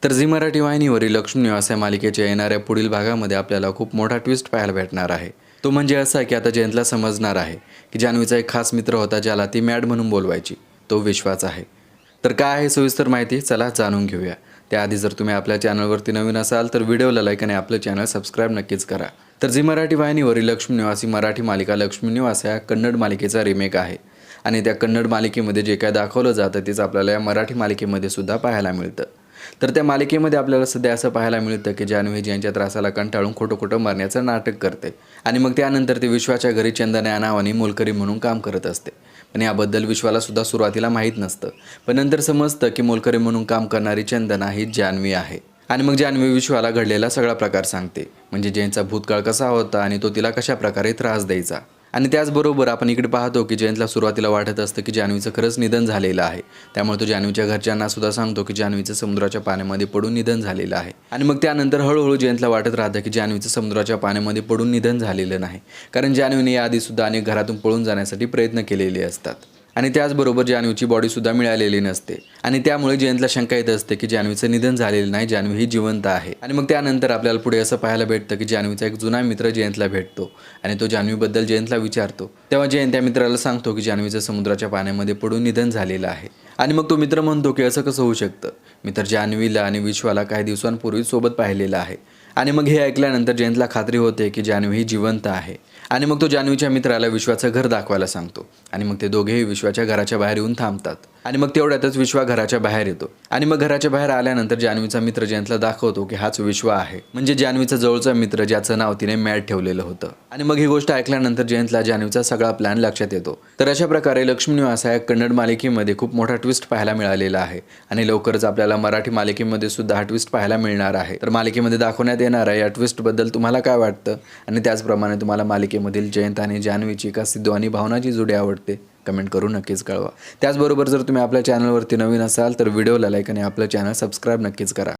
तर झी मराठी वाहिनीवरील लक्ष्मी निवास या मालिकेच्या येणाऱ्या पुढील भागामध्ये आपल्याला खूप मोठा ट्विस्ट पाहायला भेटणार आहे। तो म्हणजे असा की आता जयंतला समजणार आहे की जान्हवीचा एक खास मित्र होता ज्याला ती मॅड म्हणून बोलवायची, तो विश्वास आहे। तर काय आहे सविस्तर माहिती, चला जाणून घेऊया। त्याआधी जर तुम्ही आपल्या चॅनलवरती नवीन असाल तर व्हिडिओला लाईक आणि आपलं चॅनल सबस्क्राईब नक्कीच करा। तर झी मराठी वाहिनीवरील लक्ष्मी निवास ही मराठी मालिका लक्ष्मी निवास या कन्नड मालिकेचा रिमेक आहे आणि त्या कन्नड मालिकेमध्ये जे काय दाखवलं जातं तेच आपल्याला या मराठी मालिकेमध्ये सुद्धा पाहायला मिळतं। तर त्या मालिकेमध्ये आपल्याला सध्या असं पाहायला मिळतं की जान्हवी ज्यांच्या त्रासाला कंटाळून खोटं मरण्याचं नाटक करते आणि मग त्यानंतर ती विश्वाच्या घरी चंदना या नावाने मोलकरी म्हणून काम करत असते। पण याबद्दल विश्वाला सुद्धा सुरुवातीला माहीत नसतं, पण नंतर समजतं की मोलकरी म्हणून काम करणारी चंदना ही जान्हवी आहे। आणि मग जान्हवी विश्वाला घडलेला सगळा प्रकार सांगते, म्हणजे जयंतचा भूतकाळ कसा होता आणि तो तिला कशा प्रकारे त्रास द्यायचा। आणि त्याचबरोबर आपण इकडे पाहतो की जयंतला सुरुवातीला वाटत असतं की जान्हवीचं खरंच निधन झालेलं आहे, त्यामुळे तो जान्हवीच्या घरच्यांना सुद्धा सांगतो की जान्हवीचं समुद्राच्या पाण्यामध्ये पडून निधन झालेलं आहे। आणि मग त्यानंतर हळूहळू जयंतला वाटत राहतं की जान्हवीचं समुद्राच्या पाण्यामध्ये पडून निधन झालेलं नाही, कारण जान्हवीने याआधी सुद्धा अनेक घरातून पळून जाण्यासाठी प्रयत्न केलेले असतात आणि त्याचबरोबर जान्हवीची बॉडी सुद्धा मिळालेली नसते आणि त्यामुळे जयंतला शंका येत असते की जान्हवीचं निधन झालेलं नाही, जान्हवी ही जिवंत आहे। आणि मग त्यानंतर आपल्याला पुढे असं पाहायला भेटतं की जान्हवीचा एक जुना मित्र जयंतला भेटतो आणि तो जान्हवीबद्दल जयंतला विचारतो, तेव्हा जयंत त्या मित्राला सांगतो की जान्हवीचं समुद्राच्या पाण्यामध्ये पडून निधन झालेलं आहे। आणि मग तो मित्र म्हणतो की असं कसं होऊ शकतं, मी तर जान्हवीला आणि विश्वाला काही दिवसांपूर्वी सोबत पाहिलेलं आहे। आणि मग हे ऐकल्यानंतर जयंतला खात्री होते की जान्हवी ही जिवंत आहे आणि मग तो जान्हवीच्या मित्राला विश्वाचं घर दाखवायला सांगतो आणि मग ते दोघेही विश्वाच्या घराच्या बाहेर येऊन थांबतात आणि मग तेवढ्यातच विश्वा घराच्या बाहेर येतो आणि मग घराच्या बाहेर आल्यानंतर जान्हवीचा मित्र जयंतला दाखवतो की हाच विश्वा आहे, म्हणजे जान्हवीचा जवळचा मित्र ज्याचं नाव तिने मॅड ठेवलेलं होतं। आणि मग ही गोष्ट ऐकल्यानंतर जयंतला जान्हवीचा सगळा प्लॅन लक्षात येतो। तर अशा प्रकारे लक्ष्मी निवास या कन्नड मालिकेमध्ये खूप मोठा ट्विस्ट पाहायला मिळालेला आहे आणि लवकरच आपल्याला मराठी मालिकेमध्ये सुद्धा हा ट्विस्ट पाहायला मिळणार आहे। तर मालिकेमध्ये दाखवण्यात येणाऱ्या या ट्विस्टबद्दल तुम्हाला काय वाटतं आणि त्याचप्रमाणे तुम्हाला मालिकेमधील जयंत आणि जान्हवीची का सिद्धू आणि भावनाची जोडी आवडते, कमेंट करून नक्कीच कळवा। त्याचबरोबर जर तुम्ही आपल्या चॅनलवरती नवीन असाल तर व्हिडिओला लाईक आणि आपलं चॅनल सबस्क्राईब नक्कीच करा।